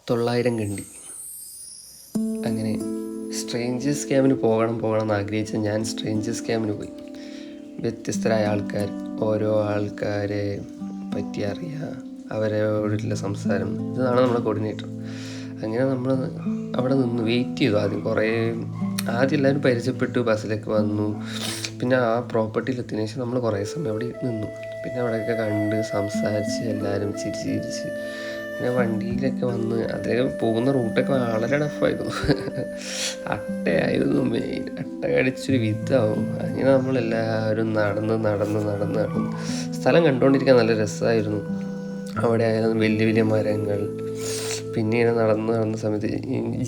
900 കണ്ടി. അങ്ങനെ സ്ട്രേഞ്ചേഴ്സ് ക്യാമ്പിന് പോകണം എന്ന് ആഗ്രഹിച്ച ഞാൻ സ്ട്രേഞ്ചേഴ്സ് ക്യാമ്പിന് പോയി. വ്യത്യസ്തരായ ആൾക്കാർ, ഓരോ ആൾക്കാരെ പറ്റി അറിയുക, അവരോടുള്ള സംസാരം, ഇതാണ് നമ്മുടെ കോർഡിനേറ്റർ. അങ്ങനെ നമ്മൾ അവിടെ നിന്ന് വെയിറ്റ് ചെയ്തു. ആദ്യം എല്ലാവരും പരിചയപ്പെട്ടു, ബസ്സിലൊക്കെ വന്നു. പിന്നെ ആ പ്രോപ്പർട്ടിയിലെത്തിയതിനു ശേഷം നമ്മൾ കുറേ സമയം അവിടെ നിന്നു. പിന്നെ അവിടെയൊക്കെ കണ്ട് സംസാരിച്ച് എല്ലാവരും ചിരിച്ച് പിന്നെ വണ്ടിയിലൊക്കെ വന്ന് അതിൽ പോകുന്ന റൂട്ടൊക്കെ വളരെ ടഫായിരുന്നു. അട്ടയായിരുന്നു മെയിൻ. അട്ട കടിച്ചൊരു വിധാവും. അങ്ങനെ നമ്മളെല്ലാവരും നടന്ന് സ്ഥലം കണ്ടുകൊണ്ടിരിക്കാൻ നല്ല രസമായിരുന്നു. അവിടെ ആയാലും വലിയ മരങ്ങൾ. പിന്നെ നടന്ന സമയത്ത്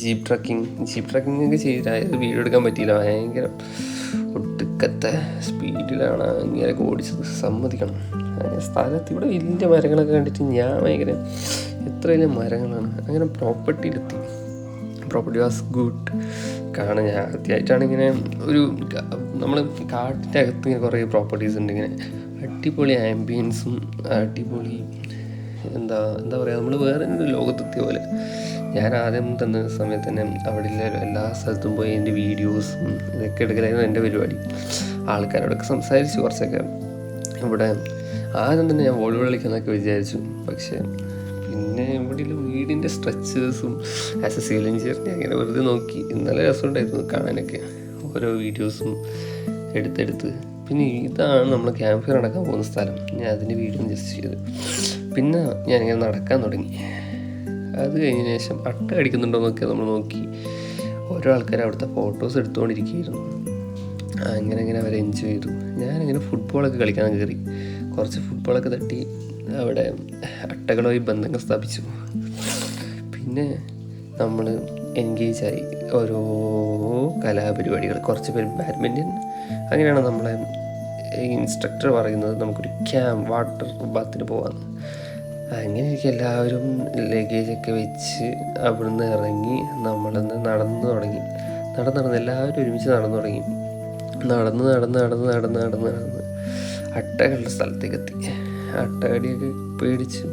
ജീപ്പ് ട്രക്കിംഗ് ഒക്കെ ചെയ്തിട്ട് വീഡിയോ എടുക്കാൻ പറ്റിയില്ല. ഭയങ്കര ഒടുക്കത്തെ സ്പീഡിലാണ് ഇങ്ങനെ ഓടിച്ചത്, സമ്മതിക്കണം. സ്ഥലത്ത് ഇവിടെ വലിയ മരങ്ങളൊക്കെ കണ്ടിട്ട് ഞാൻ ഭയങ്കര എത്ര വലിയ മരങ്ങളാണ്. അങ്ങനെ പ്രോപ്പർട്ടിയിലെത്തി. Property was good. കാണാൻ ഞാൻ ആദ്യമായിട്ടാണ് ഇങ്ങനെ നമ്മൾ കാട്ടിൻ്റെ അകത്ത് ഇങ്ങനെ കുറേ പ്രോപ്പർട്ടീസ് ഉണ്ട്. ഇങ്ങനെ അടിപൊളി ആംബിയൻസും അടിപൊളി എന്താ പറയുക, നമ്മൾ വേറെ ഒരു ലോകത്തെത്തിയ പോലെ. ഞാൻ ആദ്യം തന്ന സമയത്ത് തന്നെ അവിടെ എല്ലാ സ്ഥലത്തും പോയി എൻ്റെ വീഡിയോസും ഇതൊക്കെ എടുക്കലായിരുന്നു എൻ്റെ പരിപാടി. ആൾക്കാരോടൊക്കെ സംസാരിച്ചു കുറച്ചൊക്കെ. ഇവിടെ ആദ്യം തന്നെ ഞാൻ വോളിബോൾ കളിക്കാമെന്നൊക്കെ വിചാരിച്ചു. പക്ഷേ പിന്നെ ഇവിടെ വീടിൻ്റെ സ്ട്രക്ചേഴ്സും ആസ് എ സിവിൽ എഞ്ചിനീയറിനെ അങ്ങനെ വെറുതെ നോക്കി. നല്ല രസമുണ്ടായിരുന്നു കാണാനൊക്കെ, ഓരോ വീഡിയോസും എടുത്തെടുത്ത്. പിന്നെ ഇതാണ് നമ്മൾ ക്യാമ്പ് ഫയർ നടക്കാൻ പോകുന്ന സ്ഥലം. ഞാൻ അതിൻ്റെ വീഡിയോ ജസ്റ്റ് ചെയ്ത്. പിന്നെ ഞാനിങ്ങനെ നടക്കാൻ തുടങ്ങി. അത് കഴിഞ്ഞതിന് ശേഷം അട്ട കടിക്കുന്നുണ്ടോ എന്നൊക്കെ നമ്മൾ നോക്കി. ഓരോ ആൾക്കാർ അവിടുത്തെ ഫോട്ടോസ് എടുത്തുകൊണ്ടിരിക്കുകയായിരുന്നു. അങ്ങനെ അവർ എൻജോയ് ചെയ്തു. ഞാനിങ്ങനെ ഫുട്ബോളൊക്കെ കളിക്കാൻ കയറി. കുറച്ച് ഫുട്ബോളൊക്കെ തട്ടി അവിടെ അട്ടകളുമായി ബന്ധങ്ങൾ സ്ഥാപിച്ചു. പിന്നെ നമ്മൾ എൻഗേജായി ഓരോ കലാപരിപാടികൾ. കുറച്ച് പേര് ബാഡ്മിൻ്റൺ. അങ്ങനെയാണ് നമ്മളെ ഇൻസ്ട്രക്ടർ പറയുന്നത് നമുക്കൊരു വാട്ടർ ബാത്തിന് പോകാമെന്ന്. അങ്ങനെ എനിക്ക് എല്ലാവരും ലഗേജൊക്കെ വെച്ച് അവിടുന്ന് ഇറങ്ങി നമ്മളന്ന് നടന്നു തുടങ്ങി. എല്ലാവരും ഒരുമിച്ച് നടന്നു തുടങ്ങി. നടന്ന് അട്ടകളുടെ സ്ഥലത്തേക്ക് എത്തി. അട്ടകടിയൊക്കെ പേടിച്ച്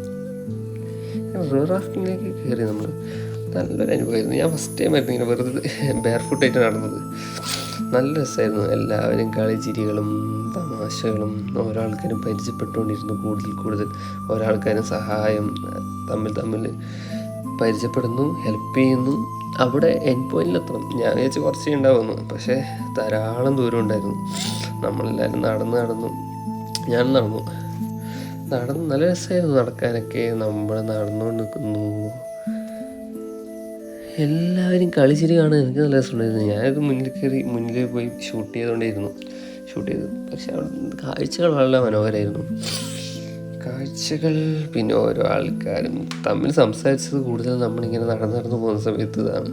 റിവർ റാഫ്റ്റിങ്ങിലേക്ക് കയറി. നമ്മൾ നല്ലൊരു അനുഭവമായിരുന്നു. ഞാൻ ഫസ്റ്റ് ടൈം ആയിരുന്നു ഇങ്ങനെ വെറുതെ ബെയർ ഫുട്ടായിട്ട് നടന്നത്. നല്ല രസമായിരുന്നു. എല്ലാവരും കളിച്ചിരികളും തമാശകളും, ഓരോ ആൾക്കാരും പരിചയപ്പെട്ടുകൊണ്ടിരുന്നു. കൂടുതൽ ഓരോ ആൾക്കാരും സഹായം തമ്മിൽ പരിചയപ്പെടുന്നു, ഹെൽപ്പ് ചെയ്യുന്നു. അവിടെ എൻഡ് പോയിന്റിലെത്തണം. ഞാൻ വിചാരിച്ച് കുറച്ചേ ഉണ്ടാവുന്നു, പക്ഷേ ധാരാളം ദൂരം ഉണ്ടായിരുന്നു. നമ്മളെല്ലാവരും ഞാൻ നടന്നു. നല്ല രസമായിരുന്നു നടക്കാനൊക്കെ. നമ്മൾ നടന്നുകൊണ്ട് നിൽക്കുന്നു, എല്ലാവരും കളിച്ചിരി കാണാൻ എനിക്ക് നല്ല രസമുണ്ടായിരുന്നു. ഞാനത് മുന്നിൽ പോയി ഷൂട്ട് ചെയ്ത്. പക്ഷെ അവിടെ കാഴ്ചകൾ വളരെ മനോഹരമായിരുന്നു. പിന്നെ ഓരോ ആൾക്കാരും തമ്മിൽ സംസാരിച്ചത് കൂടുതൽ നമ്മളിങ്ങനെ നടന്നു പോകുന്ന സമയത്ത് ഇതാണ്.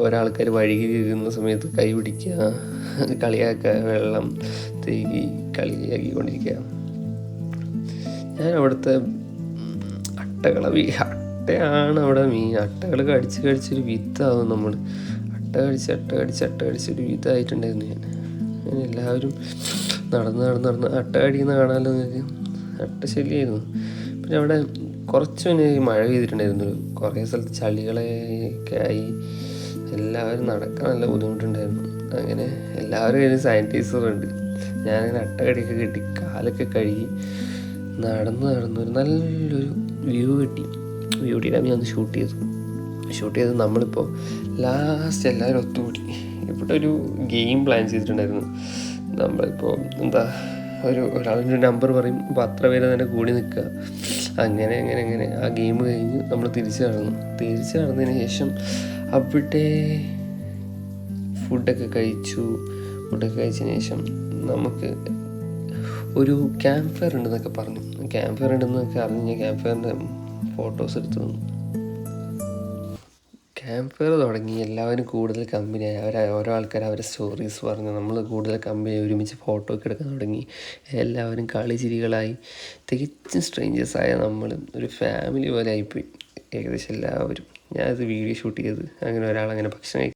ഒരാൾക്കാർ വഴുകിയിരുന്ന സമയത്ത് കൈ പിടിക്കുക, കളിയാക്കുക, വെള്ളം തേകി കളിയാക്കിക്കൊണ്ടിരിക്കുക. ഞാൻ അവിടുത്തെ അട്ടയാണ് അവിടെ മീൻ. അട്ടകൾ കടിച്ചൊരു വിത്താവും നമ്മൾ. അട്ട കടിച്ചൊരു വിത്തായിട്ടുണ്ടായിരുന്നു ഞാൻ. അങ്ങനെ എല്ലാവരും നടന്ന് അട്ട കടിക്കുന്ന കാണാമല്ലോ നിങ്ങൾക്ക്. അട്ട ശല്യമായിരുന്നു. പിന്നെ അവിടെ കുറച്ച് മുന്നേ മഴ പെയ്തിട്ടുണ്ടായിരുന്നു. കുറേ സ്ഥലത്ത് ചളികളൊക്കെ ആയി. എല്ലാവരും നടക്കാൻ നല്ല ബുദ്ധിമുട്ടുണ്ടായിരുന്നു. അങ്ങനെ എല്ലാവരും കയ്യിൽ സാനിറ്റൈസർ ഉണ്ട്. ഞാനങ്ങനെ അട്ടകടിയൊക്കെ കിട്ടി, കാലൊക്കെ കഴുകി നടന്നൊരു നല്ലൊരു വ്യൂ കിട്ടിയിട്ടാണ് ഞാൻ ഷൂട്ട് ചെയ്ത്. നമ്മളിപ്പോൾ ലാസ്റ്റ് എല്ലാവരും ഒത്തുകൂടി ഇവിടെ ഒരു ഗെയിം പ്ലാൻ ചെയ്തിട്ടുണ്ടായിരുന്നു. നമ്മളിപ്പോൾ ഒരാളൊരു നമ്പർ പറയും, അപ്പോൾ അത്ര പേര് തന്നെ കൂടി നിൽക്കുക. അങ്ങനെ ആ ഗെയിം കഴിഞ്ഞ് നമ്മൾ തിരിച്ച് നടന്നതിന് ശേഷം അവിടെ ഫുഡൊക്കെ കഴിച്ചതിന് ശേഷം നമുക്ക് ഒരു ക്യാമ്പ് ഫയർ ഉണ്ടെന്നൊക്കെ പറഞ്ഞു. അറിഞ്ഞ് ഞാൻ ക്യാമ്പ് ഫയറിൻ്റെ ഫോട്ടോസ് എടുത്തു തന്നു. ക്യാമ്പ് ഫയർ തുടങ്ങി. എല്ലാവരും കൂടുതൽ കമ്പനിയായി. ഓരോ ആൾക്കാർ അവരുടെ സ്റ്റോറീസ് പറഞ്ഞു. നമ്മൾ കൂടുതൽ കമ്പനിയായി ഒരുമിച്ച് ഫോട്ടോ ഒക്കെ എടുക്കാൻ തുടങ്ങി. എല്ലാവരും കളിച്ചിരികളായി. തികച്ചും സ്ട്രേഞ്ചേഴ്സായ നമ്മൾ ഒരു ഫാമിലി പോലെ ആയിപ്പോയി ഏകദേശം എല്ലാവരും. ഞാനത് വീഡിയോ ഷൂട്ട് ചെയ്ത് അങ്ങനെ ഒരാളങ്ങനെ ഭക്ഷണം